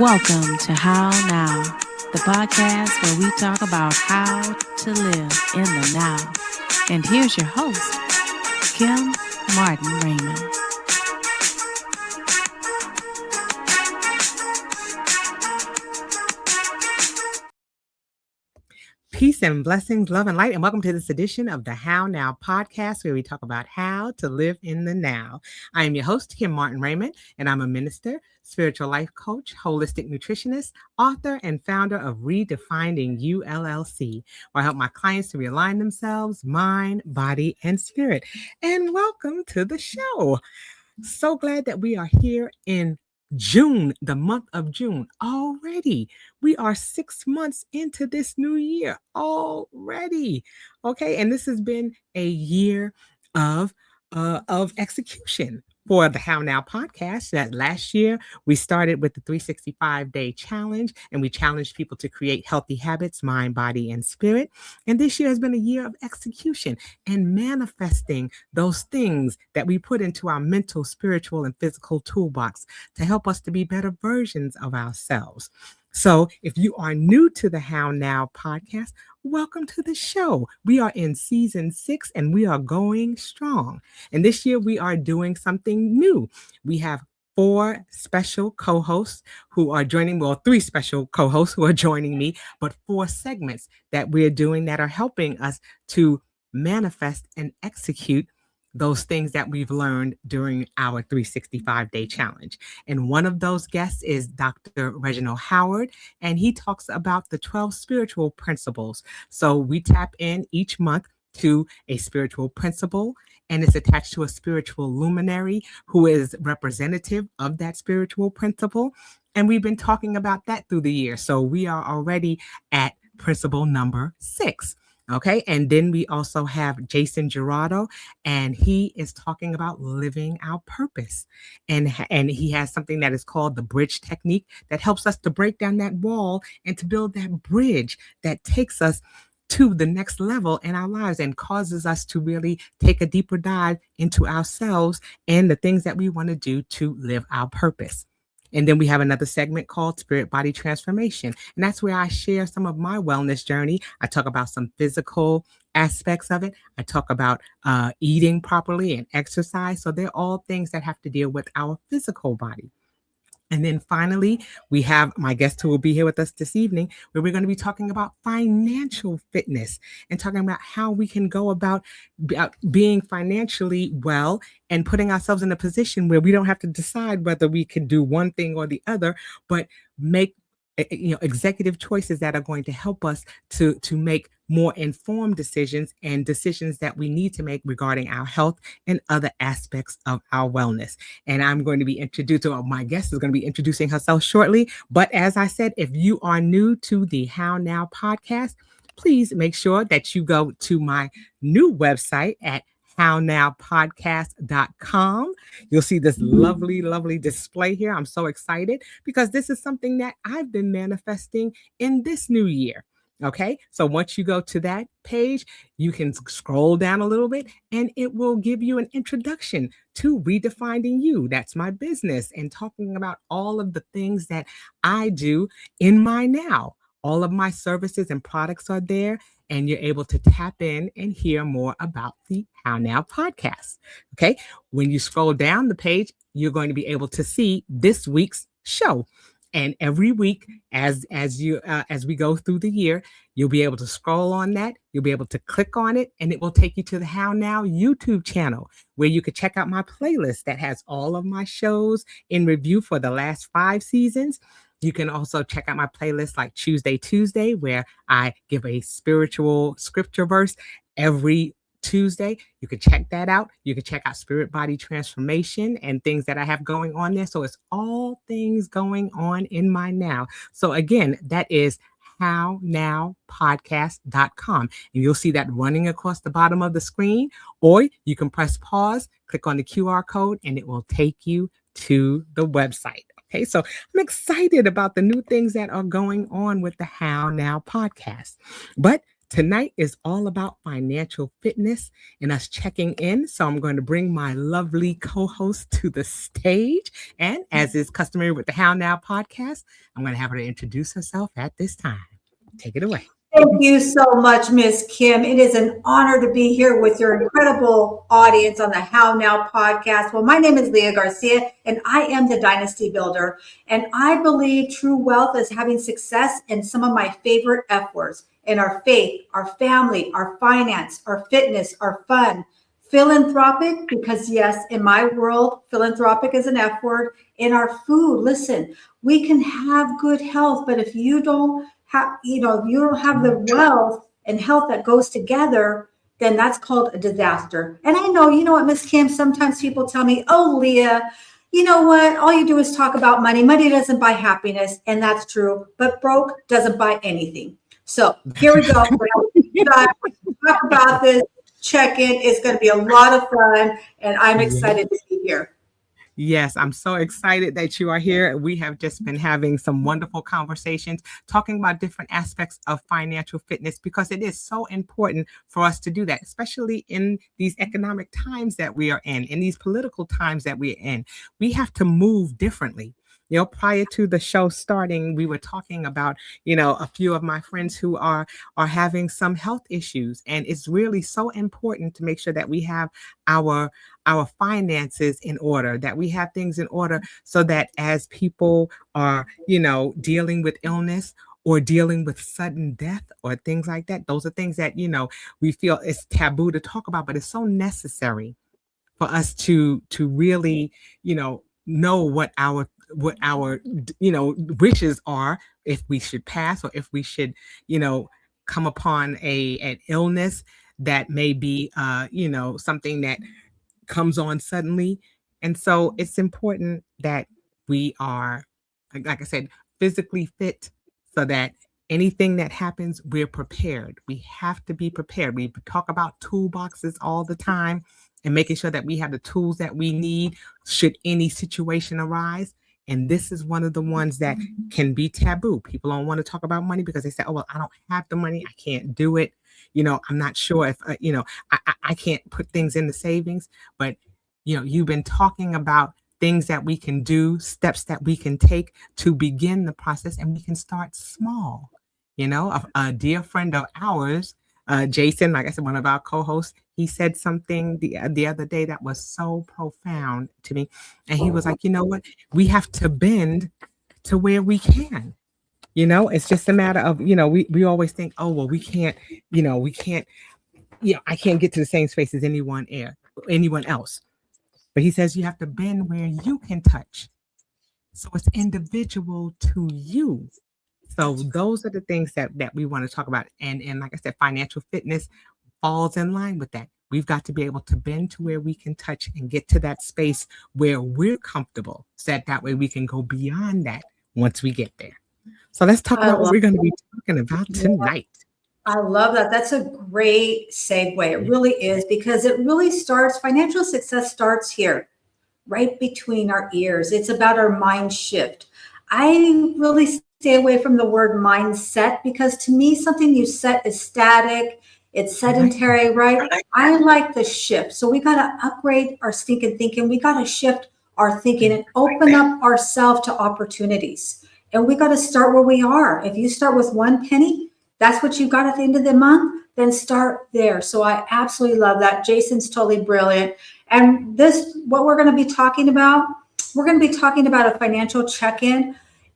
Welcome to How Now, the podcast where we talk about how to live in the now. And here's your host, Kim Martin Raymond. Peace and blessings, love and light, and welcome to this edition of the How Now podcast, where we talk about how to live in the now. I am your host, Kim Martin Raymond, and I'm a minister, spiritual life coach, holistic nutritionist, author, and founder of Redefining You LLC, where I help my clients to realign themselves, mind, body, and spirit. And welcome to the show. So glad that we are here in June, the month of June already. We are 6 months into this new year already. Okay. And this has been a year of execution for the How Now podcast. That last year we started with the 365-day challenge, and we challenged people to create healthy habits, mind, body, and spirit. And this year has been a year of execution and manifesting those things that we put into our mental, spiritual, and physical toolbox to help us to be better versions of ourselves. So if you are new to the How Now podcast, welcome to the show. We are in season 6 and we are going strong. And this year we are doing something new. We have 4 special co-hosts who are joining, well, 3 special co-hosts who are joining me, but 4 segments that we're doing that are helping us to manifest and execute those things that we've learned during our 365-day challenge. And one of those guests is Dr. Reginald Howard, and he talks about the 12 spiritual principles. So we tap in each month to a spiritual principle, and it's attached to a spiritual luminary who is representative of that spiritual principle. And we've been talking about that through the year. So we are already at principle number 6. Okay. And then we also have Jason Gerardo, and he is talking about living our purpose. And he has something that is called the bridge technique that helps us to break down that wall and to build that bridge that takes us to the next level in our lives and causes us to really take a deeper dive into ourselves and the things that we want to do to live our purpose. And then we have another segment called Spirit Body Transformation. And that's where I share some of my wellness journey. I talk about some physical aspects of it. I talk about eating properly and exercise. So they're all things that have to deal with our physical body. And then finally, we have my guest who will be here with us this evening, where we're going to be talking about financial fitness and talking about how we can go about being financially well and putting ourselves in a position where we don't have to decide whether we can do one thing or the other, but make executive choices that are going to help us to make more informed decisions and decisions that we need to make regarding our health and other aspects of our wellness. And I'm going to be my guest is going to be introducing herself shortly. But as I said, if you are new to the How Now podcast, please make sure that you go to my new website at hownowpodcast.com. You'll see this lovely, lovely display here. I'm so excited because this is something that I've been manifesting in this new year. Okay, so once you go to that page, you can scroll down a little bit and it will give you an introduction to Redefining You. That's my business, and talking about all of the things that I do in my now. All of my services and products are there, and you're able to tap in and hear more about the How Now podcast. Okay, when you scroll down the page, you're going to be able to see this week's show. And every week, as we go through the year, you'll be able to scroll on that. You'll be able to click on it, and it will take you to the How Now YouTube channel, where you could check out my playlist that has all of my shows in review for the last 5 seasons. You can also check out my playlist like Tuesday, where I give a spiritual scripture verse every Tuesday. You can check that out. You can check out Spirit Body Transformation and things that I have going on there. So it's all things going on in my now. So again, that is hownowpodcast.com. And you'll see that running across the bottom of the screen, or you can press pause, click on the QR code, and it will take you to the website. Okay, so I'm excited about the new things that are going on with the How Now podcast. But Tonight is all about financial fitness and us checking in. So I'm going to bring my lovely co-host to the stage. And as is customary with the How Now podcast, I'm going to have her to introduce herself at this time. Take it away. Thank you so much, Miss Kim. It is an honor to be here with your incredible audience on the How Now podcast. Well, my name is Leah Garcia, and I am the Dynasty Builder. And I believe true wealth is having success in some of my favorite F words: in our faith, our family, our finance, our fitness, our fun. Philanthropic, because yes, in my world, philanthropic is an F word. In our food, listen, we can have good health, but if you don't have, if you don't have the wealth and health that goes together, then that's called a disaster. And I know, you know what, Miss Kim, sometimes people tell me, oh, Leah, you know what? All you do is talk about money. Money doesn't buy happiness. And that's true. But broke doesn't buy anything. So here we go. We're going to talk about this check-in. It's going to be a lot of fun. And I'm excited to be here. Yes, I'm so excited that you are here. We have just been having some wonderful conversations talking about different aspects of financial fitness, because it is so important for us to do that, especially in these economic times that we are in these political times that we're in. We have to move differently. Prior to the show starting, we were talking about, a few of my friends who are having some health issues. And it's really so important to make sure that we have our finances in order, that we have things in order, so that as people are, dealing with illness or dealing with sudden death or things like that, those are things that, we feel it's taboo to talk about, but it's so necessary for us to really, know what our wishes are, if we should pass or if we should come upon an illness that may be something that comes on suddenly. And so it's important that we are, like I said, physically fit, so that anything that happens, we're prepared. We have to be prepared. We talk about toolboxes all the time, and making sure that we have the tools that we need should any situation arise. And this is one of the ones that can be taboo. People don't want to talk about money because they say, oh, well, I don't have the money. I can't do it. I'm not sure if, I can't put things in the savings. But, you've been talking about things that we can do, steps that we can take to begin the process, and we can start small. A dear friend of ours, Jason, like I said, one of our co-hosts, he said something the other day that was so profound to me. And he was like, you know what? We have to bend to where we can. It's just a matter of, we always think, oh, well, we can't, I can't get to the same space as anyone else. But he says you have to bend where you can touch. So it's individual to you. So those are the things that we want to talk about. And like I said, financial fitness falls in line with that. We've got to be able to bend to where we can touch and get to that space where we're comfortable, so that way we can go beyond that once we get there. So let's talk about what we're going to be talking about tonight. I love that. That's a great segue. It really is, because it really starts, financial success starts here, right between our ears. It's about our mind shift. I really stay away from the word mindset, because to me, something you set is static. It's sedentary, right? I like the shift. So we got to upgrade our stinking thinking. We got to shift our thinking and open up ourselves to opportunities. And we got to start where we are. If you start with 1 penny, that's what you got at the end of the month, then start there. So I absolutely love that. Jason's totally brilliant. And what we're going to be talking about, we're going to be talking about a financial check-in.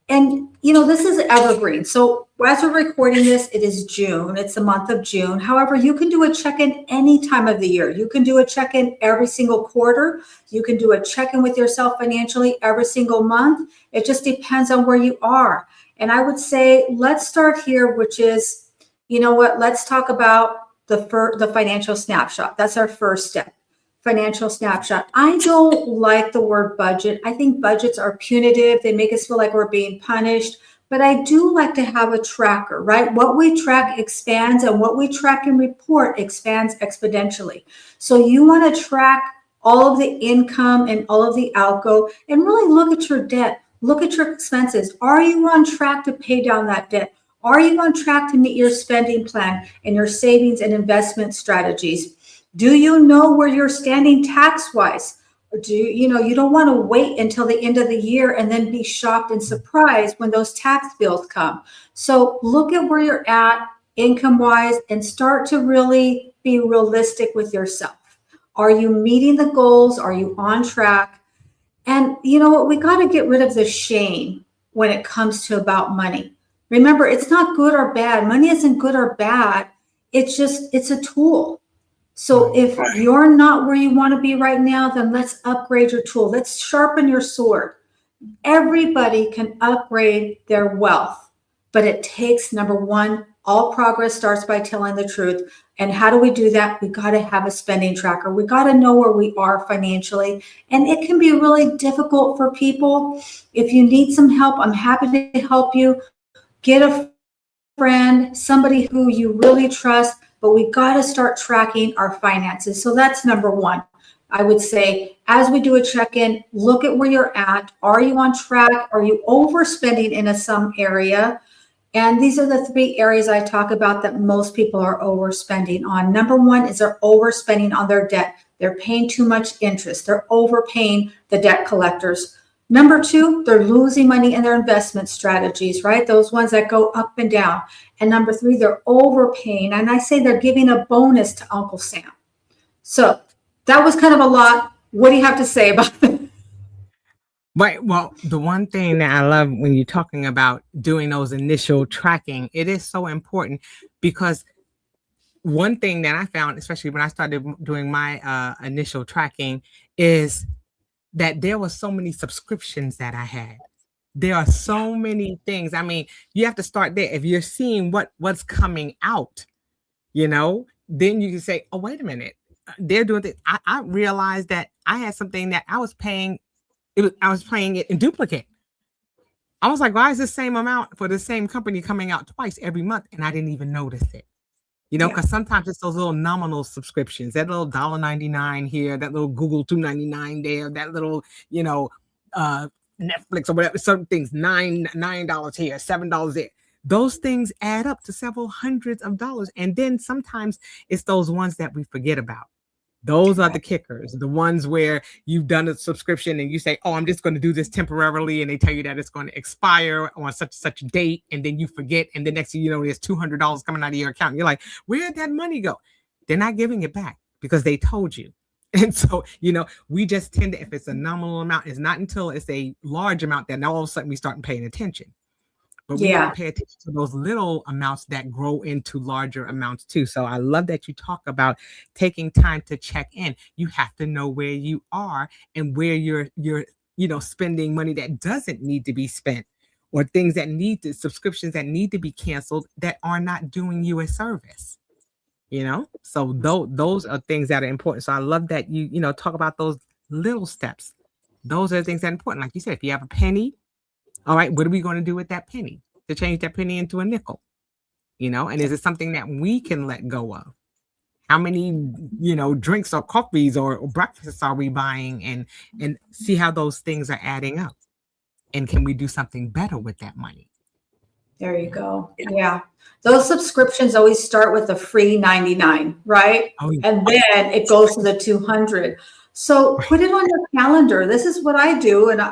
And, this is evergreen. So as we're recording this, it is June. It's the month of June. However, you can do a check-in any time of the year. You can do a check-in every single quarter. You can do a check-in with yourself financially every single month. It just depends on where you are. And I would say, let's start here, which is, let's talk about the financial snapshot. That's our first step. Financial snapshot. I don't like the word budget. I think budgets are punitive. They make us feel like we're being punished. But I do like to have a tracker, right? What we track expands, and what we track and report expands exponentially. So you want to track all of the income and all of the outgo, and really look at your debt. Look at your expenses. Are you on track to pay down that debt? Are you on track to meet your spending plan and your savings and investment strategies? Do you know where you're standing tax-wise? Or you don't want to wait until the end of the year and then be shocked and surprised when those tax bills come. So look at where you're at income-wise and start to really be realistic with yourself. Are you meeting the goals? Are you on track? And you know what? We got to get rid of the shame when it comes to about money. Remember, it's not good or bad. Money isn't good or bad. It's a tool. So if you're not where you want to be right now, then let's upgrade your tool. Let's sharpen your sword. Everybody can upgrade their wealth, but it takes, number one, all progress starts by telling the truth. And how do we do that? We got to have a spending tracker. We got to know where we are financially. And it can be really difficult for people. If you need some help, I'm happy to help you. Get a friend, somebody who you really trust, but we got to start tracking our finances. So that's number one. I would say, as we do a check-in, look at where you're at. Are you on track? Are you overspending in some area? And these are the 3 areas I talk about that most people are overspending on. Number one is they're overspending on their debt. They're paying too much interest. They're overpaying the debt collectors. Number 2, they're losing money in their investment strategies, right? Those ones that go up and down. And number 3, they're overpaying. And I say they're giving a bonus to Uncle Sam. So that was kind of a lot. What do you have to say about that? Right. Well, the one thing that I love when you're talking about doing those initial tracking, it is so important, because one thing that I found, especially when I started doing my initial tracking, is that there were so many subscriptions that I had. There are so many things. I mean, you have to start there. If you're seeing what's coming out, then you can say, oh, wait a minute. They're doing this. I realized that I had something that I was paying. I was paying it in duplicate. I was like, why is the same amount for the same company coming out twice every month? And I didn't even notice it. Because sometimes it's those little nominal subscriptions, that little $1.99 here, that little Google $2.99 there, that little, Netflix or whatever, certain things, $9 here, $7 there. Those things add up to several hundreds of dollars. And then sometimes it's those ones that we forget about. Those are the kickers, the ones where you've done a subscription and you say, oh, I'm just going to do this temporarily. And they tell you that it's going to expire on such a date. And then you forget. And the next thing you know, there's $200 coming out of your account. And you're like, where'd that money go? They're not giving it back because they told you. And so, we just tend to, if it's a nominal amount, it's not until it's a large amount that now all of a sudden we start paying attention. But we have to pay attention to those little amounts that grow into larger amounts too. So I love that you talk about taking time to check in. You have to know where you are and where you're spending money that doesn't need to be spent, or things that subscriptions that need to be canceled that are not doing you a service. So those are things that are important. So I love that you talk about those little steps. Those are the things that are important. Like you said, if you have a penny, all right, what are we going to do with that penny to change that penny into a nickel? And is it something that we can let go of? How many, drinks or coffees or breakfasts are we buying, and see how those things are adding up? And can we do something better with that money? There you go. Yeah. Those subscriptions always start with a free 99, right? Oh, yeah. And then it goes to the 200. So put it on your calendar. This is what I do. And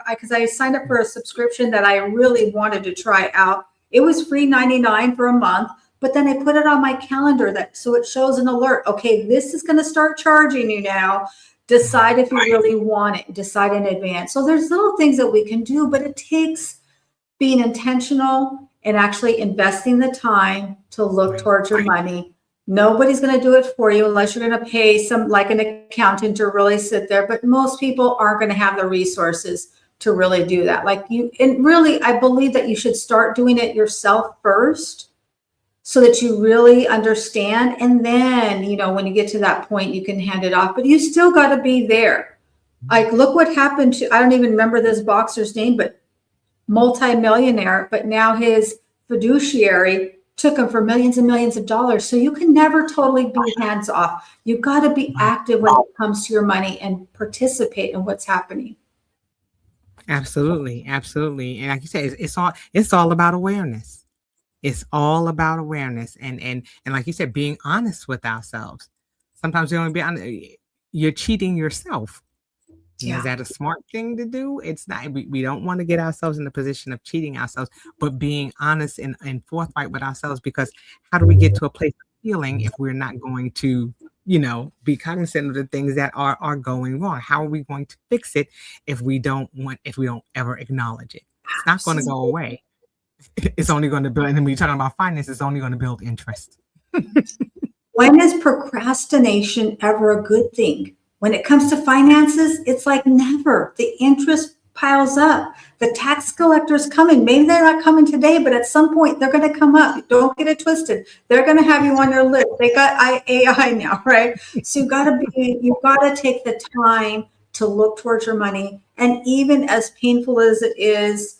because I signed up for a subscription that I really wanted to try out. It was free 99 for a month, but then I put it on my calendar so it shows an alert. Okay, this is going to start charging you now. Decide if you really want it. Decide in advance. So there's little things that we can do, but it takes being intentional and actually investing the time to look towards your money. Nobody's going to do it for you unless you're going to pay like an accountant to really sit there. But most people aren't going to have the resources to really do that. And really, I believe that you should start doing it yourself first so that you really understand. And then, when you get to that point, you can hand it off. But you still got to be there. Like, look what happened to, I don't even remember this boxer's name, but multi-millionaire. But now his fiduciary took him for millions and millions of dollars. So you can never totally be hands off. You've got to be active when it comes to your money and participate in what's happening. Absolutely. Absolutely. And like you said, it's all about awareness. It's all about awareness and like you said, being honest with ourselves. Sometimes you only be honest, you're cheating yourself. And is Yeah. that a smart thing to do? It's not. We don't want to get ourselves in the position of cheating ourselves, but being honest and forthright with ourselves, because how do we get to a place of healing if we're not going to, be cognizant of the things that are going wrong? How are we going to fix it if we don't ever acknowledge it? It's not going to go away. It's only going to build, and then when you're talking about finance, it's only going to build interest. When is procrastination ever a good thing? When it comes to finances, it's like never. The interest piles up. The tax collector's coming. Maybe they're not coming today, but at some point they're going to come up. Don't get it twisted. They're going to have you on their list. They got AI now, right? So you've got to take the time to look towards your money. And even as painful as it is,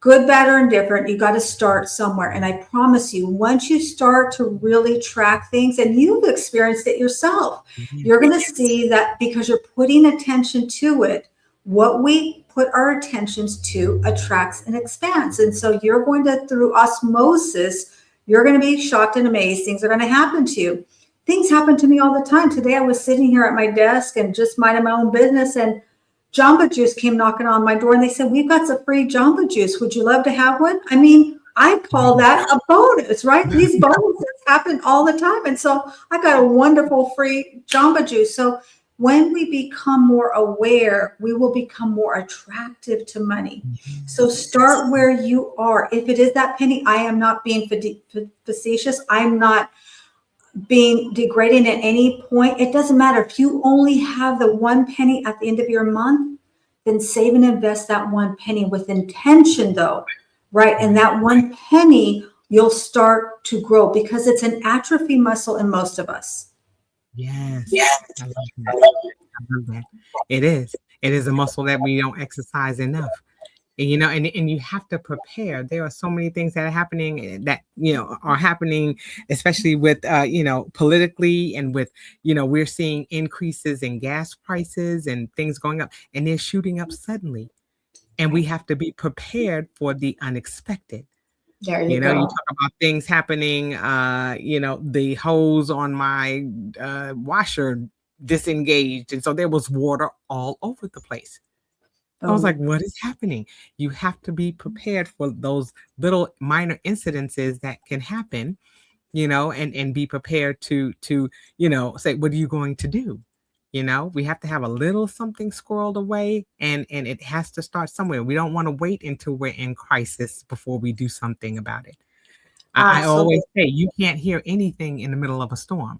good, bad, or indifferent, you got to start somewhere. And I promise you, once you start to really track things, and you've experienced it yourself, you're going to see that because you're putting attention to it, what we put our attentions to attracts and expands. And so you're going to, through osmosis, you're going to be shocked and amazed. Things are going to happen to you. Things happen to me all the time. Today I was sitting here at my desk and just minding my own business, and Jamba Juice came knocking on my door and they said, "We've got some free Jamba Juice. Would you love to have one?" I mean, I call that a bonus, right? These bonuses happen all the time. And so I got a wonderful free Jamba Juice. So when we become more aware, we will become more attractive to money. So start where you are. If it is that penny, I am not being facetious. I'm not being degrading at any point. It doesn't matter. If you only have the one penny at the end of your month, then save and invest that one penny with intention, though, right? And that one penny, you'll start to grow, because it's an atrophy muscle in most of us. Yes. I love that. I love that. It is. It is a muscle that we don't exercise enough. And, and you have to prepare. There are so many things that are happening are happening, especially with, politically, and with, we're seeing increases in gas prices and things going up, and they're shooting up suddenly. And we have to be prepared for the unexpected. There you go. You talk about things happening, the hose on my washer disengaged. And so there was water all over the place. I was like, what is happening? You have to be prepared for those little minor incidences that can happen, and be prepared to say, what are you going to do? We have to have a little something squirreled away, and it has to start somewhere. We don't want to wait until we're in crisis before we do something about it. I always say, you can't hear anything in the middle of a storm.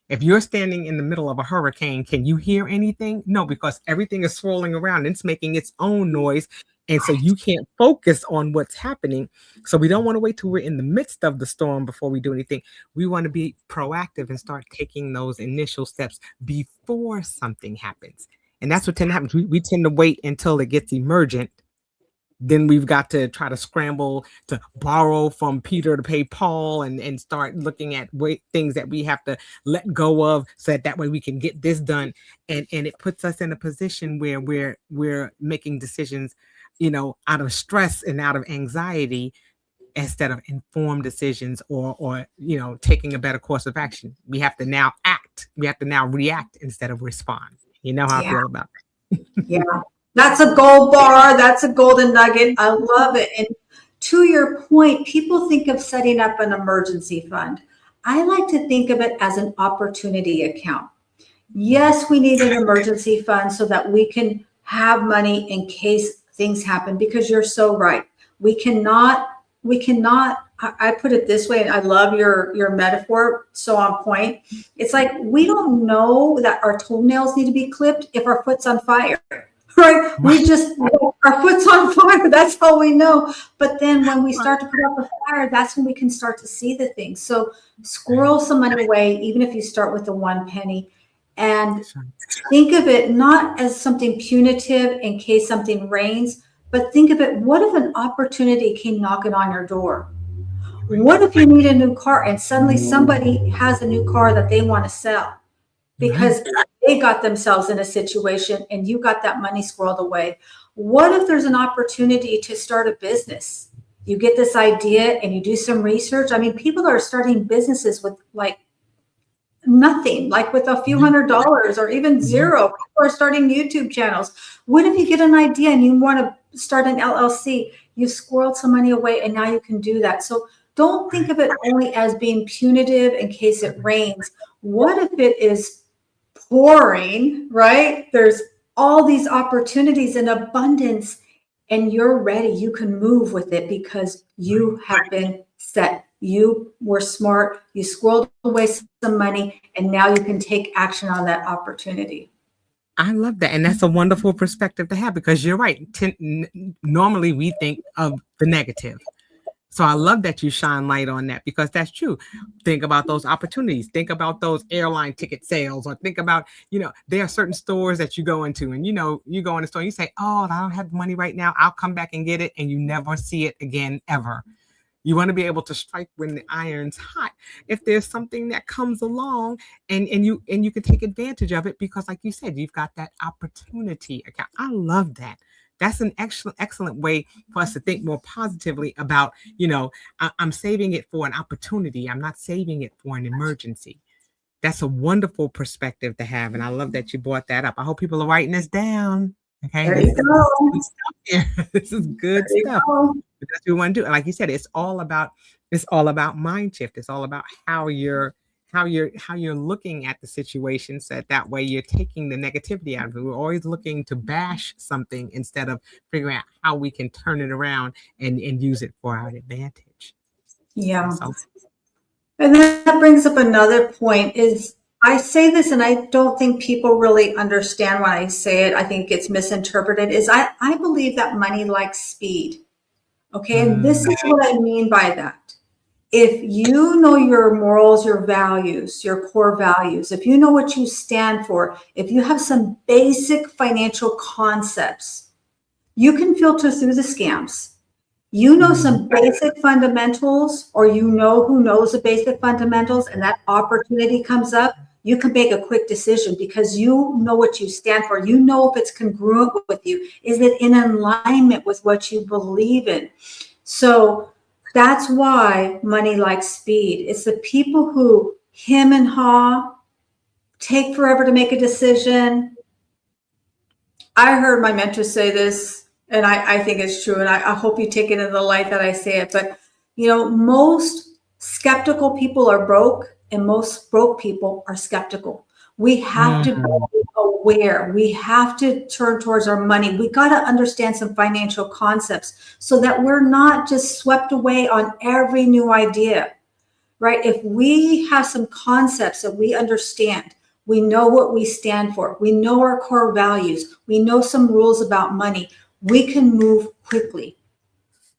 If you're standing in the middle of a hurricane, can you hear anything? No, because everything is swirling around and it's making its own noise. And so you can't focus on what's happening. So we don't want to wait till we're in the midst of the storm before we do anything. We want to be proactive and start taking those initial steps before something happens. And that's what tends to happen. We tend to wait until it gets emergent. Then we've got to try to scramble to borrow from Peter to pay Paul, and start looking at things that we have to let go of, so that way we can get this done. And it puts us in a position where we're making decisions, out of stress and out of anxiety, instead of informed decisions or taking a better course of action. We have to now act. We have to now react instead of respond. You know how I feel about that. Yeah. That's a gold bar. That's a golden nugget. I love it. And to your point, people think of setting up an emergency fund. I like to think of it as an opportunity account. Yes, we need an emergency fund so that we can have money in case things happen, because you're so right. We cannot, I put it this way, and I love your metaphor, so on point. It's like, we don't know that our toenails need to be clipped if our foot's on fire. Right? We just, our foot's on fire. That's all we know. But then when we start to put out the fire, that's when we can start to see the things. So squirrel some money away, even if you start with the one penny, and think of it not as something punitive in case something rains, but think of it, what if an opportunity came knocking on your door? What if you need a new car and suddenly somebody has a new car that they want to sell? Because they got themselves in a situation and you got that money squirreled away. What if there's an opportunity to start a business You get this idea and you do some research. I mean, people are starting businesses with like nothing, like with a few $100s or even zero. People are starting YouTube channels. What if you get an idea and you want to start an LLC? You squirreled some money away and now you can do that. So don't think of it only as being punitive in case it rains. What if it is pouring, right? There's all these opportunities in abundance and you're ready. You can move with it because you have been set. You were smart. You squirreled away some money and now you can take action on that opportunity. I love that. And that's a wonderful perspective to have because you're right. Normally we think of the negative. So I love that you shine light on that because that's true. Think about those opportunities. Think about those airline ticket sales or think about, there are certain stores that you go into and, you go in the store and you say, oh, I don't have money right now. I'll come back and get it. And you never see it again, ever. You want to be able to strike when the iron's hot. If there's something that comes along and you can take advantage of it because like you said, you've got that opportunity account. I love that. That's an excellent way for us to think more positively about, I'm saving it for an opportunity. I'm not saving it for an emergency. That's a wonderful perspective to have. And I love that you brought that up. I hope people are writing this down. Okay. There you go. This is good stuff. That's what we want to do. Like you said, it's all about mind shift. It's all about how you're looking at the situation so that way you're taking the negativity out of it. We're always looking to bash something instead of figuring out how we can turn it around and use it for our advantage. Yeah. So. And then that brings up another point is I say this and I don't think people really understand when I say it. I think it's misinterpreted is I believe that money likes speed. Okay. And this is what I mean by that. If you know your morals, your values, your core values, if you know what you stand for, if you have some basic financial concepts, you can filter through the scams. You know some basic fundamentals, or you know who knows the basic fundamentals, and that opportunity comes up, you can make a quick decision because you know what you stand for. You know if it's congruent with you. Is it in alignment with what you believe in? So that's why money likes speed. It's the people who hem and haw, take forever to make a decision. I heard my mentor say this, and I think it's true, and I hope you take it in the light that I say it. But, most skeptical people are broke, and most broke people are skeptical. We have to be aware. We have to turn towards our money. We got to understand some financial concepts so that we're not just swept away on every new idea, right? If we have some concepts that we understand, we know what we stand for, we know our core values, we know some rules about money, we can move quickly.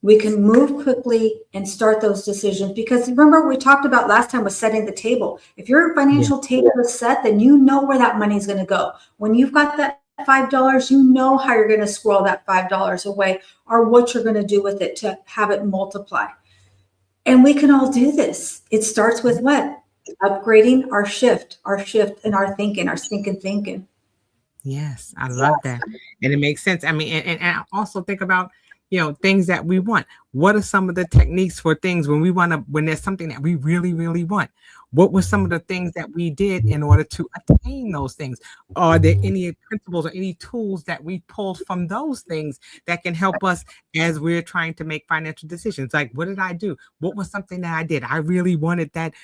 We can move quickly and start those decisions because remember we talked about last time was setting the table. If your financial table is set, then you know where that money is going to go. When you've got that $5, you know how you're going to squirrel that $5 away or what you're going to do with it to have it multiply. And we can all do this. It starts with what? Upgrading our shift in our thinking, our stinking thinking. Yes, I love that. And it makes sense. I mean, and I also think about things that we want. What are some of the techniques for things when there's something that we really, really want? What were some of the things that we did in order to attain those things? Are there any principles or any tools that we pulled from those things that can help us as we're trying to make financial decisions? Like, what did I do? What was something that I did? I really wanted that.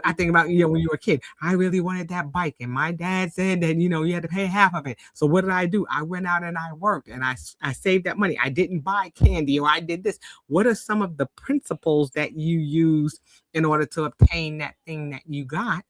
I think about, when you were a kid, I really wanted that bike. And my dad said that, you had to pay half of it. So what did I do? I went out and I worked and I saved that money. I didn't buy candy or I did this. What are some of the principles that you used in order to obtain that thing that you got,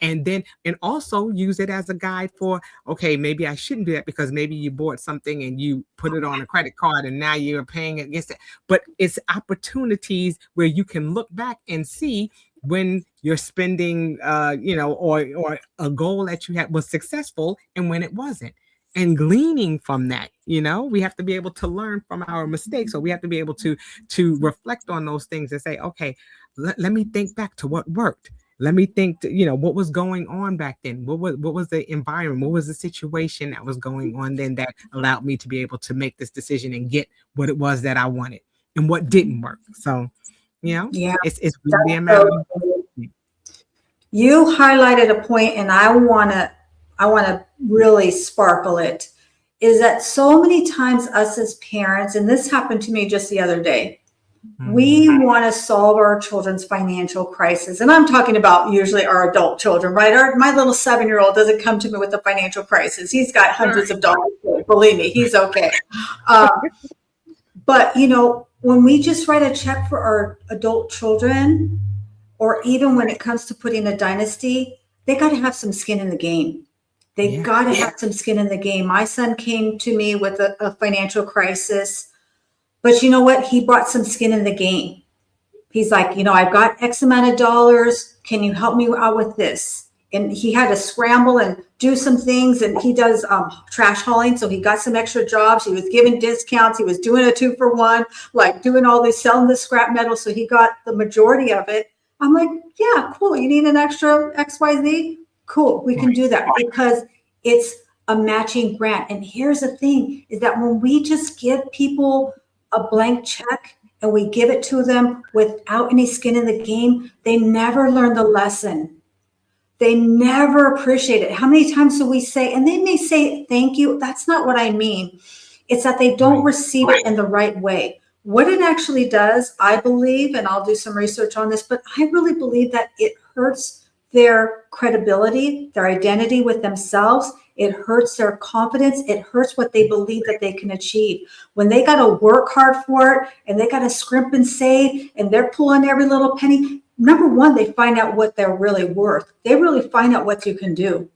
and also use it as a guide for, okay, maybe I shouldn't do that because maybe you bought something and you put it on a credit card and now you're paying against it. But it's opportunities where you can look back and see when you're spending, or a goal that you had was successful and when it wasn't. And gleaning from that, we have to be able to learn from our mistakes. So we have to be able to reflect on those things and say, okay, let me think back to what worked. Let me think, what was going on back then? What was the environment? What was the situation that was going on then that allowed me to be able to make this decision and get what it was that I wanted? and what didn't work. So, Yeah, it's really a that's matter so of, cool. You highlighted a point, and I want to really sparkle it, is that so many times us as parents, and this happened to me just the other day, we want to solve our children's financial crisis. And I'm talking about usually our adult children, right? My little 7-year-old doesn't come to me with a financial crisis. He's got hundreds of dollars. Believe me, he's okay. But, when we just write a check for our adult children, or even when it comes to putting a dynasty, they got to have some skin in the game. They got to have some skin in the game. My son came to me with a financial crisis, but you know what? He brought some skin in the game. He's like, I've got X amount of dollars. Can you help me out with this? And he had to scramble and do some things. And he does trash hauling. So he got some extra jobs. He was giving discounts. He was doing a 2-for-1, like doing all this, selling the scrap metal. So he got the majority of it. I'm like, yeah, cool. You need an extra XYZ? Cool. We can do that because it's a matching grant. And here's the thing is that when we just give people a blank check and we give it to them without any skin in the game, they never learn the lesson. They never appreciate it. How many times do we say, and they may say, thank you. That's not what I mean. It's that they don't receive it in the right way. What it actually does, I believe, and I'll do some research on this, but I really believe that it hurts their credibility, their identity with themselves. It hurts their confidence. It hurts what they believe that they can achieve. When they got to work hard for it and they got to scrimp and save and they're pulling every little penny, number one, they find out what they're really worth. They really find out what you can do.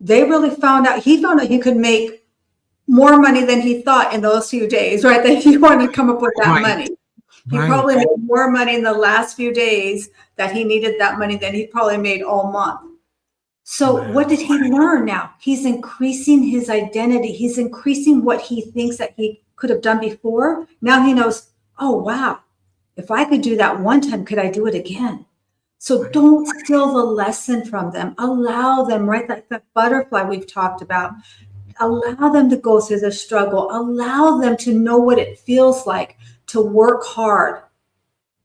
He found out he could make more money than he thought in those few days, right? That he wanted to come up with that money. He probably made more money in the last few days that he needed that money than he probably made all month. So what did he learn now? He's increasing his identity. He's increasing what he thinks that he could have done before. Now he knows, oh, wow, if I could do that one time, could I do it again? So don't steal the lesson from them. Allow them, right? Like that butterfly we've talked about. Allow them to go through the struggle. Allow them to know what it feels like to work hard.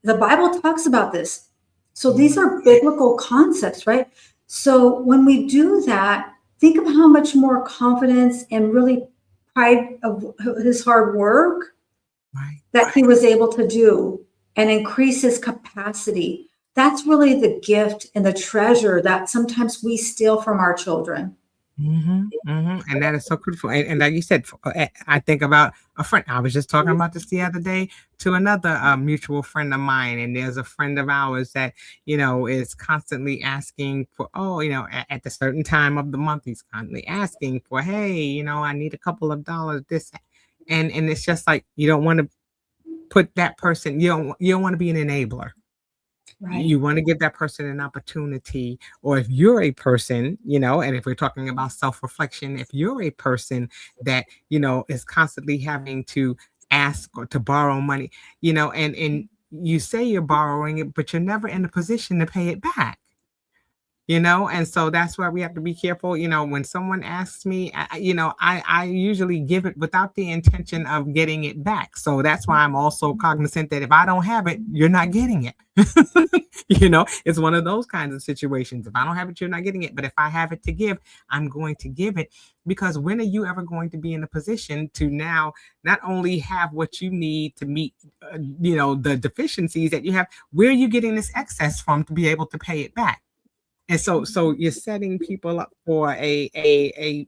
The Bible talks about this. So these are biblical concepts, right? So when we do that, think of how much more confidence and really pride of his hard work that he was able to do and increase his capacity. That's really the gift and the treasure that sometimes we steal from our children. And that is so critical. And like you said, I think about a friend. I was just talking about this the other day to another mutual friend of mine. And there's a friend of ours that, is constantly asking for, at the certain time of the month, he's constantly asking for, hey, I need a couple of dollars, this. And it's just like, you don't want to put that person, you don't want to be an enabler. Right. You want to give that person an opportunity, or if you're a person, and if we're talking about self-reflection, if you're a person that, is constantly having to ask or to borrow money, and you say you're borrowing it, but you're never in a position to pay it back. And so that's why we have to be careful. When someone asks me, I usually give it without the intention of getting it back. So that's why I'm also cognizant that if I don't have it, you're not getting it. It's one of those kinds of situations. If I don't have it, you're not getting it. But if I have it to give, I'm going to give it, because when are you ever going to be in a position to now not only have what you need to meet, the deficiencies that you have, where are you getting this excess from to be able to pay it back? And so you're setting people up for a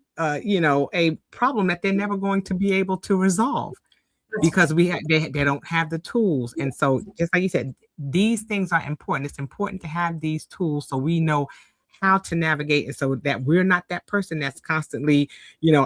problem that they're never going to be able to resolve, because they don't have the tools. And so, just like you said, these things are important. It's important to have these tools so we know how to navigate, and so that we're not that person that's constantly,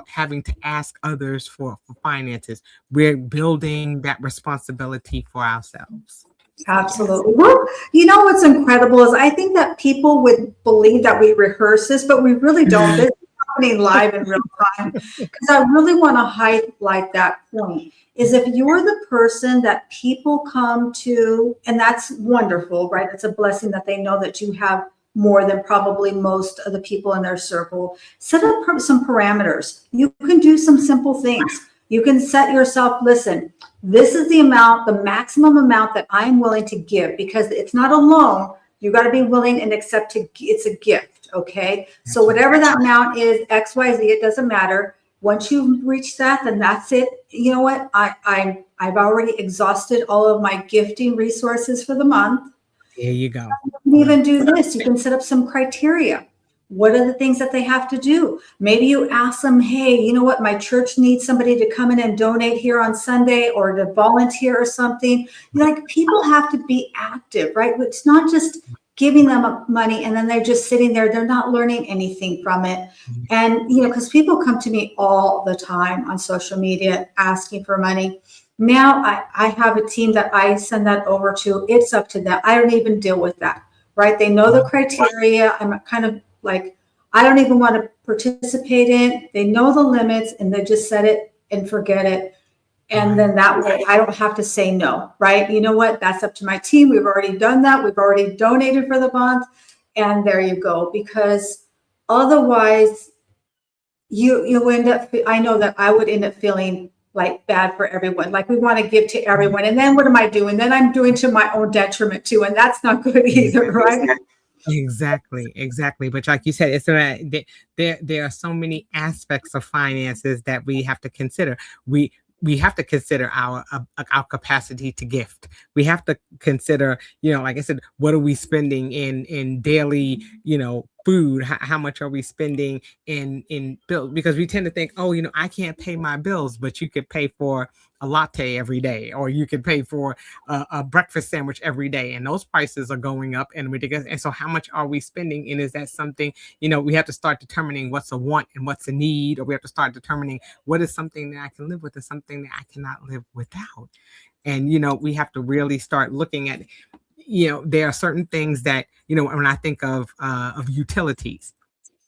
having to ask others for finances. We're building that responsibility for ourselves. Absolutely. Well, what's incredible is I think that people would believe that we rehearse this, but we really don't. This is happening live in real time, because I really want to highlight that point. Is if you're the person that people come to, and that's wonderful, right? It's a blessing that they know that you have more than probably most of the people in their circle. Set up some parameters. You can do some simple things. You can set yourself, listen, this is the amount, the maximum amount that I'm willing to give, because it's not a loan. You got to be willing and accept it's a gift. Okay. So whatever that amount is, X, Y, Z, it doesn't matter. Once you reach that, then that's it. You know what? I've already exhausted all of my gifting resources for the month. There you go. You can even do this. You can set up some criteria. What are the things that they have to do? Maybe you ask them, hey, you know what? My church needs somebody to come in and donate here on Sunday, or to volunteer or something. Like, people have to be active, right? It's not just giving them money and then they're just sitting there. They're not learning anything from it. And, because people come to me all the time on social media asking for money. Now I have a team that I send that over to. It's up to them. I don't even deal with that, right? They know the criteria. I'm kind of like, I don't even want to participate in it. They know the limits, and they just set it and forget it. And then that way I don't have to say no, right? You know what? That's up to my team. We've already done that. We've already donated for the month. And there you go. Because otherwise you end up, I know that I would end up feeling like bad for everyone. Like, we want to give to everyone. And then what am I doing? Then I'm doing to my own detriment too. And that's not good either, right? Exactly. But like you said, it's there are so many aspects of finances that we have to consider. We have to consider our capacity to gift. We have to consider, like I said, what are we spending in daily, food? How much are we spending in bills? Because we tend to think, I can't pay my bills, but you could pay for a latte every day, or you could pay for a breakfast sandwich every day, and those prices are going up and ridiculous. And so, how much are we spending? And is that something, we have to start determining what's a want and what's a need, or we have to start determining what is something that I can live with and something that I cannot live without. And we have to really start looking at, there are certain things that, when I think of utilities,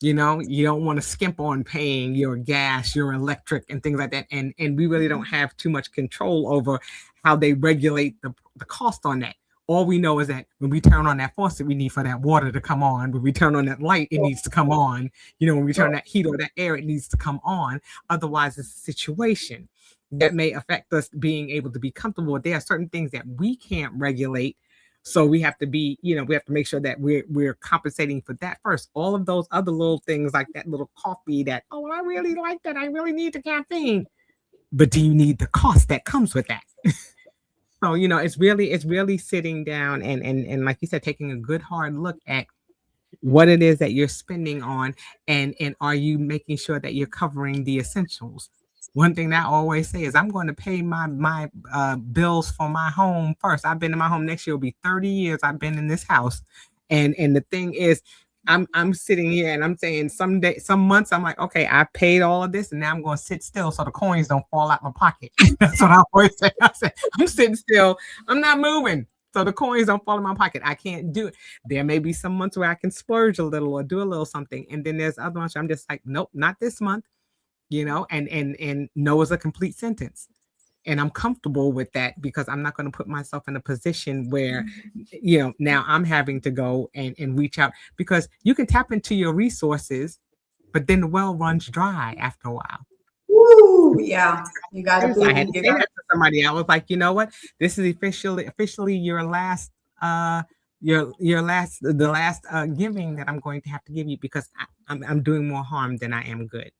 you don't want to skimp on paying your gas, your electric, and things like that. And we really don't have too much control over how they regulate the cost on that. All we know is that when we turn on that faucet, we need for that water to come on. When we turn on that light, it needs to come on. When we turn that heat or that air, it needs to come on. Otherwise, it's a situation that may affect us being able to be comfortable. There are certain things that we can't regulate. So we have to be, we have to make sure that we're compensating for that first. All of those other little things, like that little coffee that, I really like that. I really need the caffeine. But do you need the cost that comes with that? So, it's really sitting down and like you said, taking a good hard look at what it is that you're spending on, and are you making sure that you're covering the essentials? One thing that I always say is, I'm going to pay my bills for my home first. I've been in my home. Next year will be 30 years I've been in this house. And the thing is, I'm sitting here and I'm saying some months I'm like, okay, I paid all of this and now I'm going to sit still so the coins don't fall out my pocket. That's what I always say. I say, I'm sitting still. I'm not moving, so the coins don't fall in my pocket. I can't do it. There may be some months where I can splurge a little or do a little something. And then there's other months where I'm just like, nope, not this month. And no is a complete sentence. And I'm comfortable with that, because I'm not going to put myself in a position where, now I'm having to go and reach out, because you can tap into your resources, but then the well runs dry after a while. Ooh, yeah. You got to I had to say that to somebody. I was like, you know what? This is officially your last, the last giving that I'm going to have to give you, because I'm doing more harm than I am good.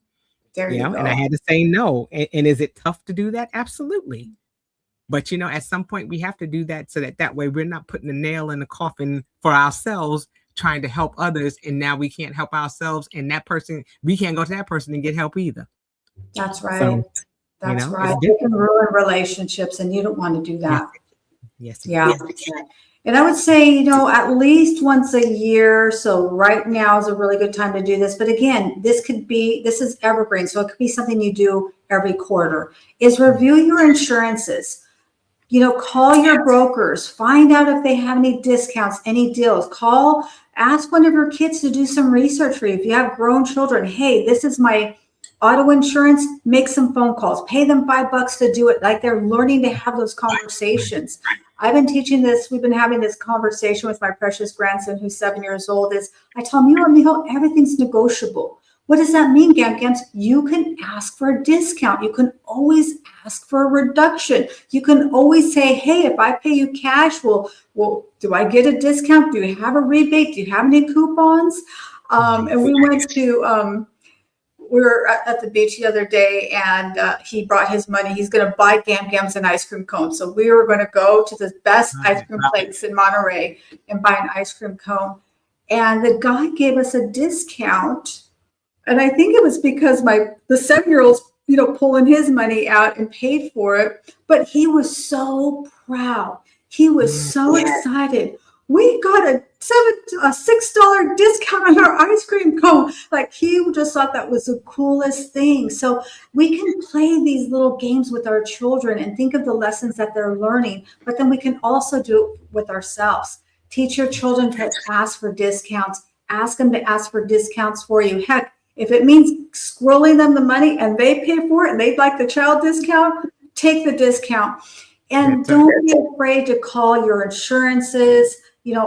There you go. And I had to say no. And is it tough to do that? Absolutely. But, at some point we have to do that, so that way we're not putting a nail in the coffin for ourselves, trying to help others. And now we can't help ourselves, and that person, we can't go to that person and get help either. That's right. So, That's right. You can ruin relationships, and you don't want to do that. Yes. Yeah. And I would say, at least once a year. So right now is a really good time to do this. But again, this is evergreen. So it could be something you do every quarter, is review your insurances. Call your brokers, find out if they have any discounts, any deals. Ask one of your kids to do some research for you. If you have grown children, hey, this is my auto insurance, make some phone calls, pay them $5 to do it. Like, they're learning to have those conversations. I've been teaching this. We've been having this conversation with my precious grandson, who's 7 years old. I tell him, everything's negotiable. What does that mean, Gam Gams? You can ask for a discount. You can always ask for a reduction. You can always say, hey, if I pay you cash, well, do I get a discount? Do you have a rebate? Do you have any coupons? And we went to, we were at the beach the other day, and he brought his money. He's going to buy Gam Gams an ice cream cone. So we were going to go to the best ice cream place in Monterey and buy an ice cream cone. And the guy gave us a discount. And I think it was because the 7-year-old's, pulling his money out and paid for it. But he was so proud. He was so excited. We got a $6 discount on our ice cream cone. Like, he just thought that was the coolest thing. So we can play these little games with our children and think of the lessons that they're learning. But then we can also do it with ourselves. Teach your children to ask for discounts. Ask them to ask for discounts for you. Heck, if it means scrolling them the money and they pay for it and they'd like the child discount, take the discount. And don't be afraid to call your insurances,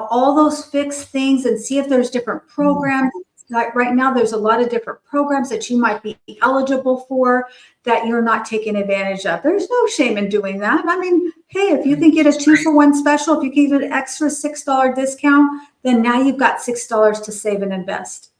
all those fixed things, and see if there's different programs. Like right now, there's a lot of different programs that you might be eligible for that you're not taking advantage of. There's no shame in doing that. I mean, hey, if you can get a 2-for-1 special, if you can get an extra $6 discount, then now you've got $6 to save and invest.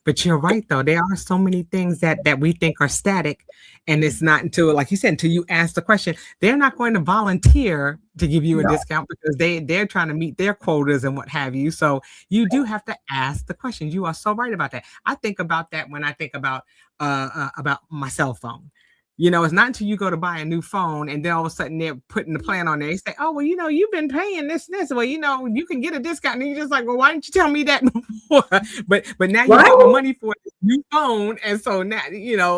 But you're right, though. There are so many things that we think are static. And it's not until, like you said, until you ask the question. They're not going to volunteer to give you a discount because they're trying to meet their quotas and what have you. So you do have to ask the question. You are so right about that. I think about that when I think about my cell phone. It's not until you go to buy a new phone and then all of a sudden they're putting the plan on there. They say, oh, well, you've been paying this. Well, you can get a discount. And you're just like, well, why didn't you tell me that before? But now you got the money for a new phone. And so now,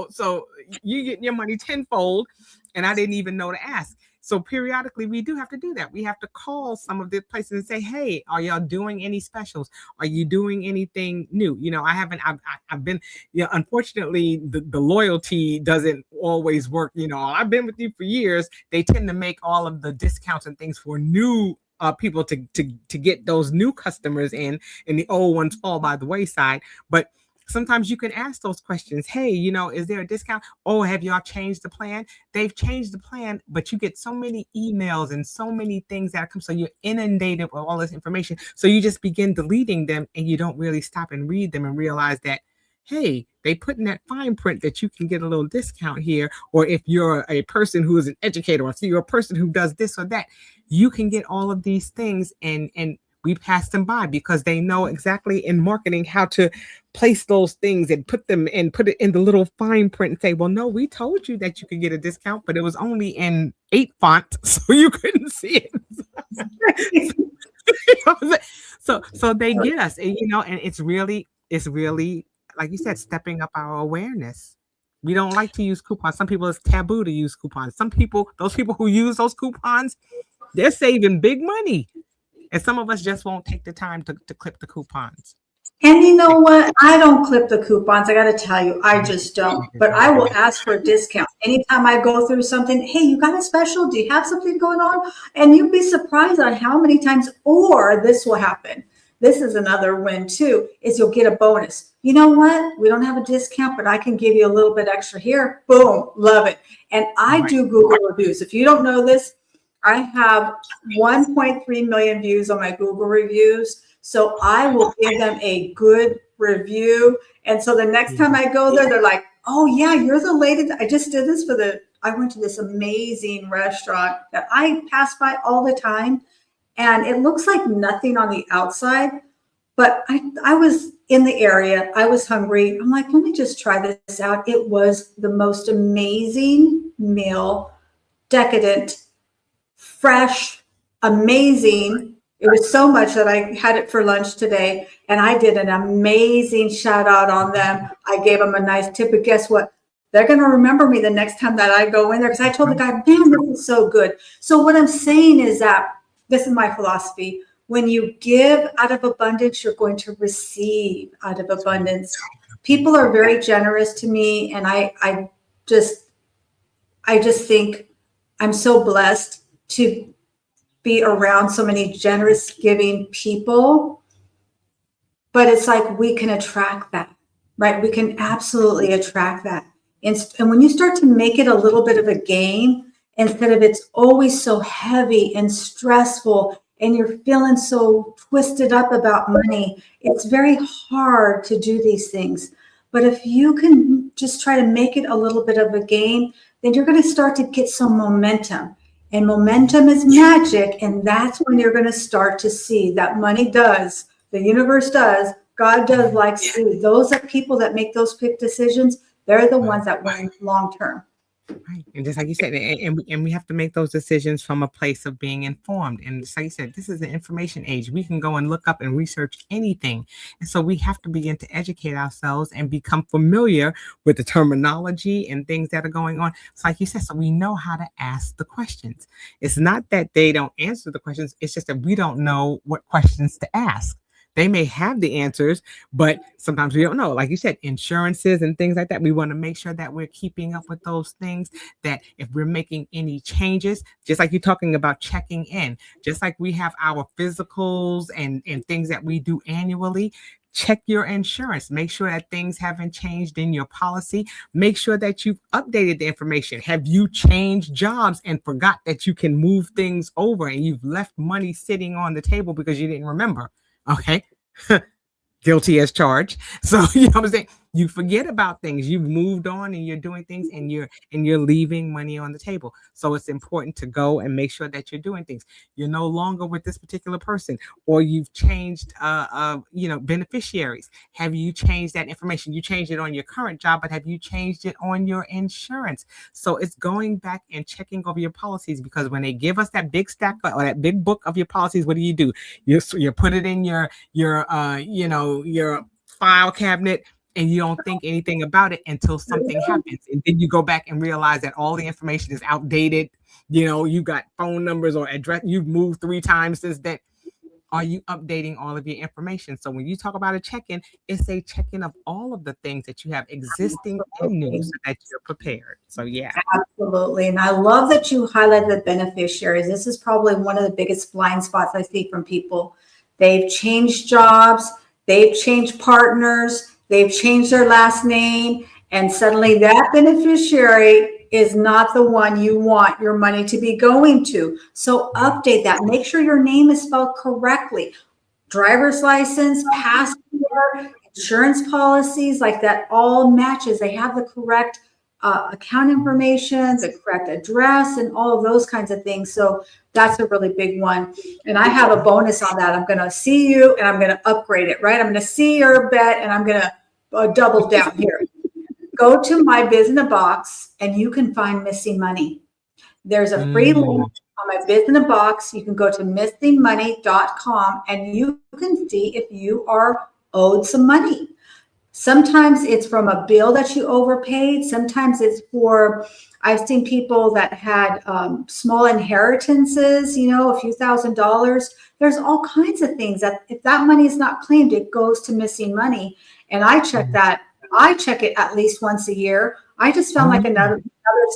so you get your money tenfold. And I didn't even know to ask. So periodically we do have to do that. We have to call some of the places and say, hey, are y'all doing any specials? Are you doing anything new? I've been, unfortunately the loyalty doesn't always work. I've been with you for years. They tend to make all of the discounts and things for new people to get those new customers in, and the old ones fall by the wayside. But sometimes you can ask those questions. Hey, is there a discount? Oh, have y'all changed the plan? They've changed the plan, but you get so many emails and so many things that come. So you're inundated with all this information. So you just begin deleting them and you don't really stop and read them and realize that, hey, they put in that fine print that you can get a little discount here. Or if you're a person who is an educator, or if you're a person who does this or that, you can get all of these things, and we pass them by because they know exactly in marketing how to place those things and put it in the little fine print and say, well, no, we told you that you could get a discount, but it was only in 8 font, so you couldn't see it. So they get us, and it's really, like you said, stepping up our awareness. We don't like to use coupons. Some people, it's taboo to use coupons. Some people, those people who use those coupons, they're saving big money. And some of us just won't take the time to clip the coupons. And you know what? I don't clip the coupons. I got to tell you, I just don't. But I will ask for a discount. Anytime I go through something, hey, you got a special? Do you have something going on? And you'd be surprised on how many times, or this will happen. This is another win too, is you'll get a bonus. You know what? We don't have a discount, but I can give you a little bit extra here. Boom, love it. And I do Google reviews. If you don't know this, I have 1.3 million views on my Google reviews. So I will give them a good review. And so the next time I go there, they're like, oh yeah, you're the lady that I just did this I went to this amazing restaurant that I pass by all the time. And it looks like nothing on the outside, but I was in the area. I was hungry. I'm like, let me just try this out. It was the most amazing meal, decadent, fresh, amazing. It was so much that I had it for lunch today, and I did an amazing shout out on them. I gave them a nice tip, but guess what? They're going to remember me the next time that I go in there, because I told the guy, man, this is so good. So what I'm saying is that this is my philosophy. When you give out of abundance, you're going to receive out of abundance. People are very generous to me, and I just think I'm so blessed to be around so many generous, giving people. But it's like we can attract that. right? We can absolutely attract that. And when you start to make it a little bit of a game, instead of it's always so heavy and stressful and you're feeling so twisted up about money, it's very hard to do these things. But if you can just try to make it a little bit of a game, then you're going to start to get some momentum. And momentum is magic. And that's when you're going to start to see that money does, the universe does, God does like to. Those are people that make those quick decisions. They're the ones that win long term. Right. And just like you said, and we have to make those decisions from a place of being informed. And just like you said, this is an information age. We can go and look up and research anything. And so we have to begin to educate ourselves and become familiar with the terminology and things that are going on. So like you said, so we know how to ask the questions. It's not that they don't answer the questions. It's just that we don't know what questions to ask. They may have the answers, but sometimes we don't know. Like you said, insurances and things like that. We want to make sure that we're keeping up with those things, that if we're making any changes, just like you're talking about checking in, just like we have our physicals and things that we do annually, check your insurance. Make sure that things haven't changed in your policy. Make sure that you've updated the information. Have you changed jobs and forgot that you can move things over and you've left money sitting on the table because you didn't remember? Okay. Guilty as charged. So, you know what I'm saying? You forget about things. You've moved on and you're doing things and you're leaving money on the table. So it's important to go and make sure that you're doing things. You're no longer with this particular person, or you've changed, beneficiaries. Have you changed that information? You changed it on your current job, but have you changed it on your insurance? So it's going back and checking over your policies, because when they give us that big stack or that big book of your policies, what do? You put it in your file cabinet, and you don't think anything about it until something happens. And then you go back and realize that all the information is outdated. You got phone numbers or address. You've moved 3 times since then. Are you updating all of your information? So when you talk about a check-in, it's a check-in of all of the things that you have existing and new, so that you're prepared. So yeah. Absolutely. And I love that you highlighted the beneficiaries. This is probably one of the biggest blind spots I see from people. They've changed jobs. They've changed partners. They've changed their last name, and suddenly that beneficiary is not the one you want your money to be going to. So update that. Make sure your name is spelled correctly. Driver's license, passport, insurance policies, like that all matches. They have the correct account information, the correct address, and all of those kinds of things. So that's a really big one. And I have a bonus on that. I'm going to see you and I'm going to upgrade it, right? I'm going to see your bet and I'm going to double down here. Go to My Biz in a Box and you can find missing money. There's a free link on My Biz in a Box. You can go to missingmoney.com and you can see if you are owed some money. Sometimes it's from a bill that you overpaid. Sometimes it's for, I've seen people that had small inheritances, a few $1,000s. There's all kinds of things that if that money is not claimed, it goes to missing money. And I check that. I check it at least once a year. I just found like another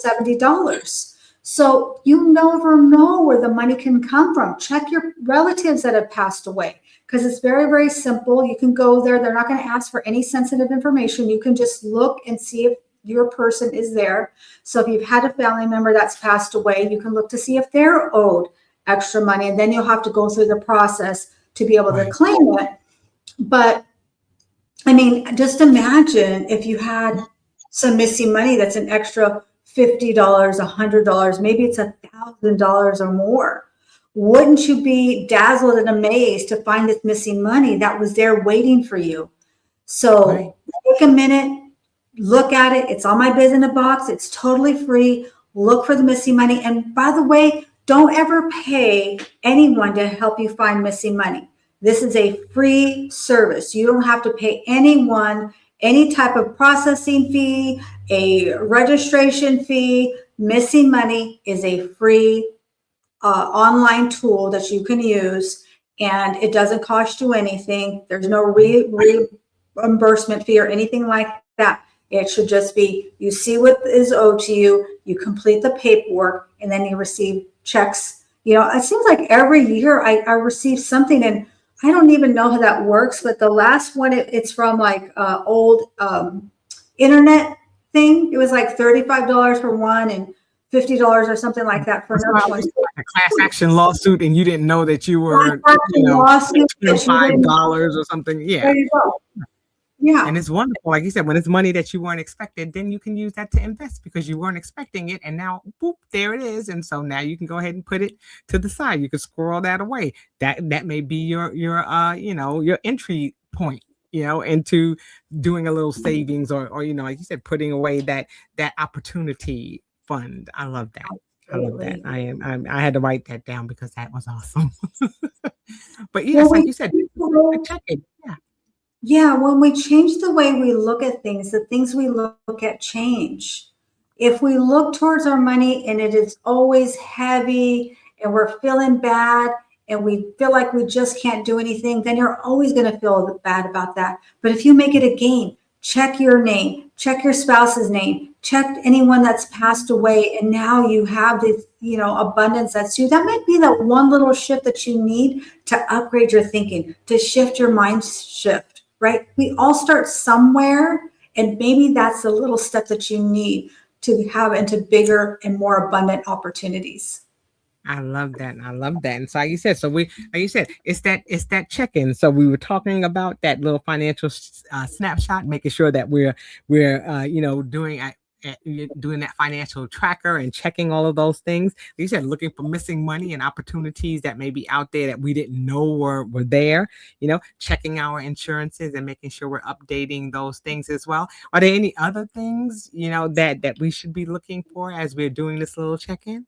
$70. So you never know where the money can come from. Check your relatives that have passed away, because it's very, very simple. You can go there. They're not going to ask for any sensitive information. You can just look and see if your person is there. So if you've had a family member that's passed away, you can look to see if they're owed extra money, and then you'll have to go through the process to be able to claim it. But I mean, just imagine if you had some missing money that's an extra $50, $100, maybe it's $1,000 or more. Wouldn't you be dazzled and amazed to find this missing money that was there waiting for you? So take a minute, look at it. It's on My Biz in a Box. It's totally free. Look for the missing money. And by the way, don't ever pay anyone to help you find missing money. This is a free service. You don't have to pay anyone any type of processing fee, a registration fee. Missing money is a free online tool that you can use, and it doesn't cost you anything. There's no reimbursement fee or anything like that. It should just be, you see what is owed to you, you complete the paperwork, and then you receive checks. It seems like every year I receive something, and I don't even know how that works, but the last one, it's from like old internet thing. It was like $35 for one and $50 or something like that for another one. Like a class action lawsuit, and you didn't know that you were, Lawsuit that you didn't- $25 or something. Yeah. There you go. Yeah. And it's wonderful. Like you said, when it's money that you weren't expecting, then you can use that to invest because you weren't expecting it. And now, boop, there it is. And so now you can go ahead and put it to the side. You can squirrel that away. That may be your entry point, into doing a little savings or like you said, putting away that opportunity fund. I love that. I love that. I had to write that down because that was awesome. But yes, like you said, check it. Yeah. Yeah, when we change the way we look at things, the things we look at change. If we look towards our money and it is always heavy and we're feeling bad and we feel like we just can't do anything, then you're always going to feel bad about that. But if you make it a game, check your name, check your spouse's name, check anyone that's passed away, and now you have this, abundance that's you. That might be that one little shift that you need to upgrade your thinking, to shift your mind shift. Right? We all start somewhere, and maybe that's the little step that you need to have into bigger and more abundant opportunities. I love that. And so like you said, it's that check-in. So we were talking about that little financial snapshot, making sure that we're doing that financial tracker and checking all of those things. Like you said, looking for missing money and opportunities that may be out there that we didn't know were there, checking our insurances and making sure we're updating those things as well. Are there any other things, that we should be looking for as we're doing this little check-in?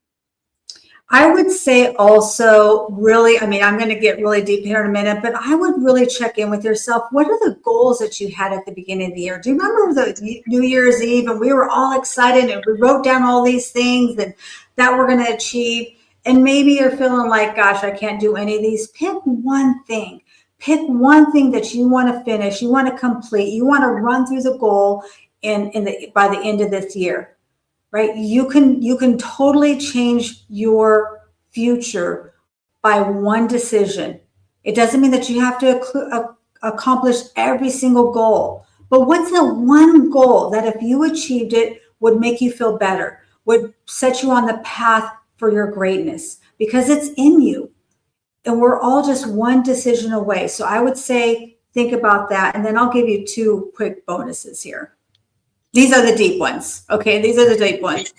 I would say also really, I'm going to get really deep here in a minute, but I would really check in with yourself. What are the goals that you had at the beginning of the year? Do you remember the New Year's Eve and we were all excited and we wrote down all these things that we're going to achieve? And maybe you're feeling like, gosh, I can't do any of these. Pick one thing. Pick one thing that you want to finish, you want to complete, you want to run through the goal by the end of this year. Right? You can totally change your future by one decision. It doesn't mean that you have to accomplish every single goal, but what's the one goal that if you achieved it would make you feel better, would set you on the path for your greatness, because it's in you. And we're all just one decision away. So I would say, think about that. And then I'll give you 2 quick bonuses here. These are the deep ones. Okay. These are the deep ones.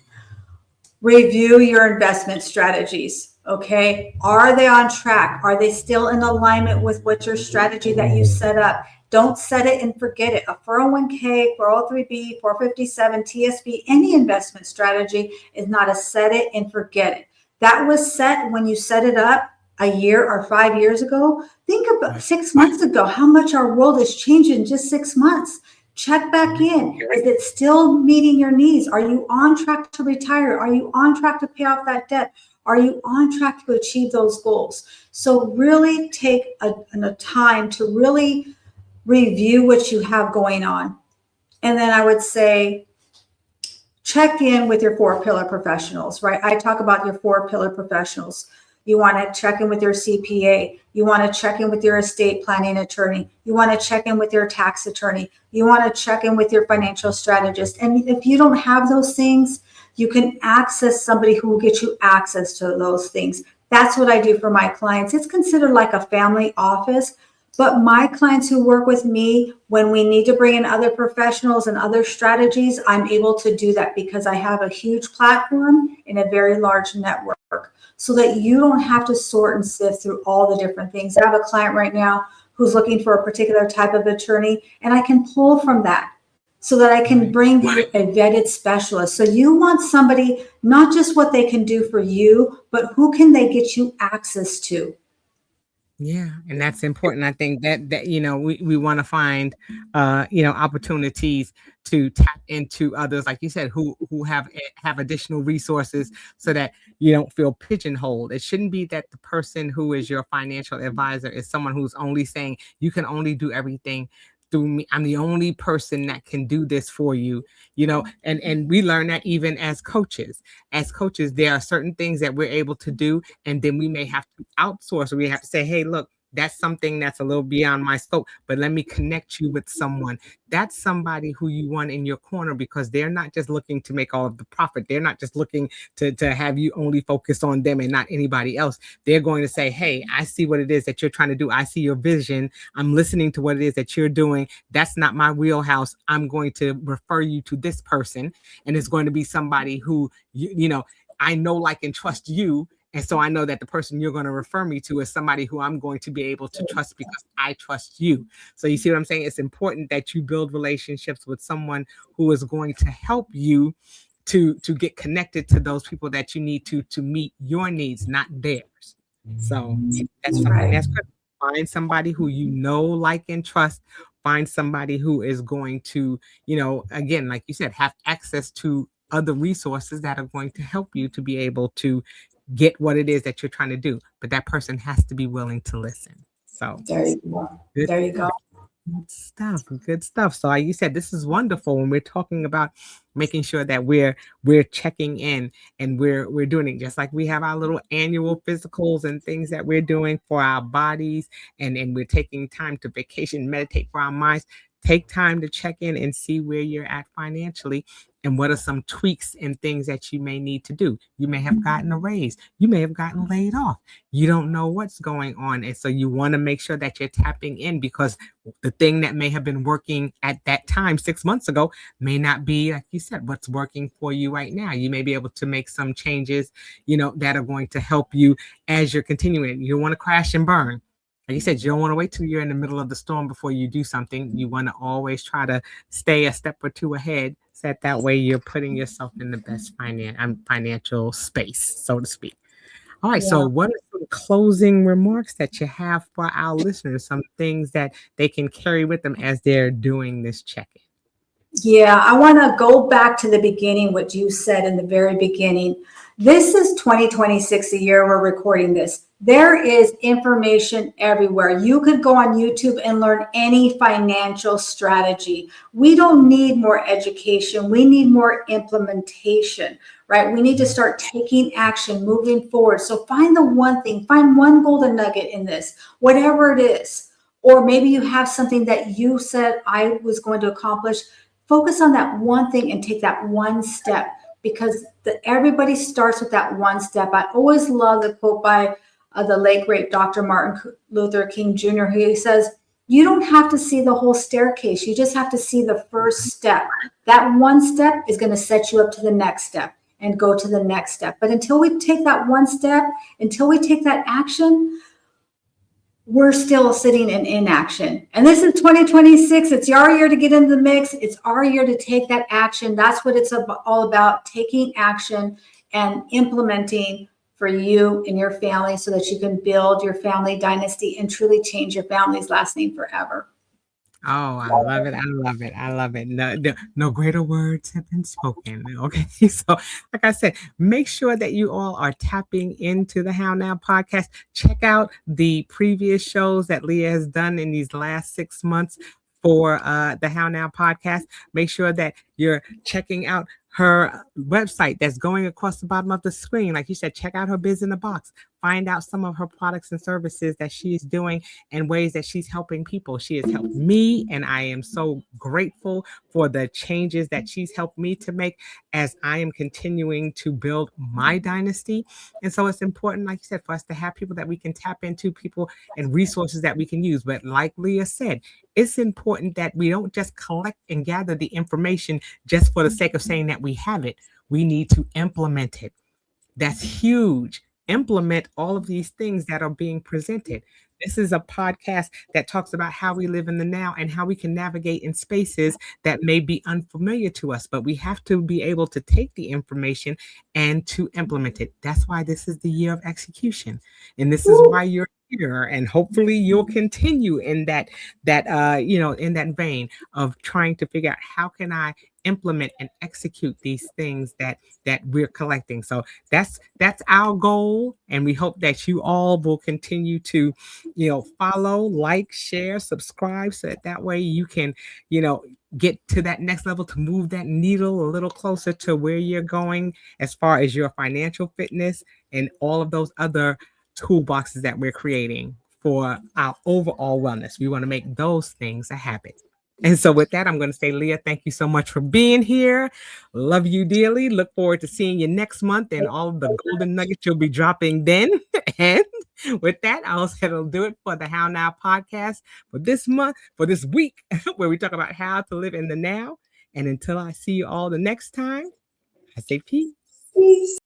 Review your investment strategies. Okay. Are they on track? Are they still in alignment with what your strategy that you set up? Don't set it and forget it. A 401k, 403b, 457, TSB, any investment strategy is not a set it and forget it. That was set when you set it up a year or 5 years ago. Think about 6 months ago, how much our world has changed in just 6 months. Check back in. Is it still meeting your needs? Are you on track to retire? Are you on track to pay off that debt? Are you on track to achieve those goals? So really take a time to really review what you have going on. And then I would say, check in with your 4-pillar professionals, right? I talk about your 4-pillar professionals. You want to check in with your CPA. You want to check in with your estate planning attorney. You want to check in with your tax attorney. You want to check in with your financial strategist. And if you don't have those things, you can access somebody who will get you access to those things. That's what I do for my clients. It's considered like a family office. But my clients who work with me, when we need to bring in other professionals and other strategies, I'm able to do that because I have a huge platform and a very large network, so that you don't have to sort and sift through all the different things. I have a client right now who's looking for a particular type of attorney, and I can pull from that so that I can bring you a vetted specialist. So you want somebody, not just what they can do for you, but who can they get you access to? Yeah, and that's important. I think that we want to find opportunities to tap into others, like you said, who have additional resources, so that you don't feel pigeonholed. It shouldn't be that the person who is your financial advisor is someone who's only saying you can only do everything through me. I'm the only person that can do this for you, and we learn that even as coaches. As coaches, there are certain things that we're able to do, and then we may have to outsource. We have to say, hey, look, that's something that's a little beyond my scope, but let me connect you with someone. That's somebody who you want in your corner, because they're not just looking to make all of the profit. They're not just looking to have you only focus on them and not anybody else. They're going to say, hey, I see what it is that you're trying to do. I see your vision. I'm listening to what it is that you're doing. That's not my wheelhouse. I'm going to refer you to this person. And it's going to be somebody who, I know, like, and trust you. And so I know that the person you're going to refer me to is somebody who I'm going to be able to trust because I trust you. So you see what I'm saying? It's important that you build relationships with someone who is going to help you to get connected to those people that you need to meet your needs, not theirs. So that's something that's good. Find somebody who you know, like, and trust. Find somebody who is going to, again, like you said, have access to other resources that are going to help you to be able to get what it is that you're trying to do. But that person has to be willing to listen. So there you go. There you go. Good stuff. So like you said, this is wonderful when we're talking about making sure that we're checking in and we're doing it, just like we have our little annual physicals and things that we're doing for our bodies, and we're taking time to vacation, meditate for our minds. Take time to check in and see where you're at financially and what are some tweaks and things that you may need to do. You may have gotten a raise. You may have gotten laid off. You don't know what's going on. And so you want to make sure that you're tapping in, because the thing that may have been working at that time 6 months ago may not be, like you said, what's working for you right now. You may be able to make some changes, that are going to help you as you're continuing. You don't want to crash and burn. Like you said, you don't want to wait till you're in the middle of the storm before you do something. You want to always try to stay a step or two ahead. So that way you're putting yourself in the best financial space, so to speak. All right. Yeah. So what are some closing remarks that you have for our listeners? Some things that they can carry with them as they're doing this check-in? Yeah, I want to go back to the beginning, what you said in the very beginning. This is 2026, the year we're recording this. There is information everywhere. You could go on YouTube and learn any financial strategy. We don't need more education. We need more implementation, right? We need to start taking action, moving forward. So find the one thing, find one golden nugget in this, whatever it is. Or maybe you have something that you said I was going to accomplish. Focus on that one thing and take that one step, because everybody starts with that one step. I always love the quote by the late, great Dr. Martin Luther King Jr. He says, you don't have to see the whole staircase. You just have to see the first step. That one step is going to set you up to the next step and go to the next step. But until we take that one step, until we take that action, we're still sitting in inaction. And this is 2026. It's our year to get into the mix. It's our year to take that action. That's what it's all about, taking action and implementing for you and your family so that you can build your family dynasty and truly change your family's last name forever. Oh, I love it. I love it. I love it. No greater words have been spoken. Okay. So, like I said, make sure that you all are tapping into the How Now podcast. Check out the previous shows that Leah has done in these last 6 months for the How Now podcast. Make sure that you're checking out her website that's going across the bottom of the screen. Like you said, check out her Biz in a Box. Find out some of her products and services that she's doing and ways that she's helping people. She has helped me, and I am so grateful for the changes that she's helped me to make as I am continuing to build my dynasty. And so it's important, like you said, for us to have people that we can tap into, people and resources that we can use. But like Leah said, it's important that we don't just collect and gather the information just for the sake of saying that we have it. We need to implement it. That's huge. Implement all of these things that are being presented. This is a podcast that talks about how we live in the now and how we can navigate in spaces that may be unfamiliar to us, but we have to be able to take the information and to implement it. That's why this is the year of execution. And this is why you're here, and hopefully you'll continue in that in that vein of trying to figure out how can I implement and execute these things that we're collecting. So that's our goal, and we hope that you all will continue to follow, like, share, subscribe, so that way you can get to that next level, to move that needle a little closer to where you're going as far as your financial fitness and all of those other toolboxes that we're creating for our overall wellness. We want to make those things a habit. And so with that, I'm going to say, Leah, thank you so much for being here. Love you dearly. Look forward to seeing you next month and all of the golden nuggets you'll be dropping then. And with that, I'll do it for the How Now podcast for this month, for this week, where we talk about how to live in the now. And until I see you all the next time, I say peace. Peace.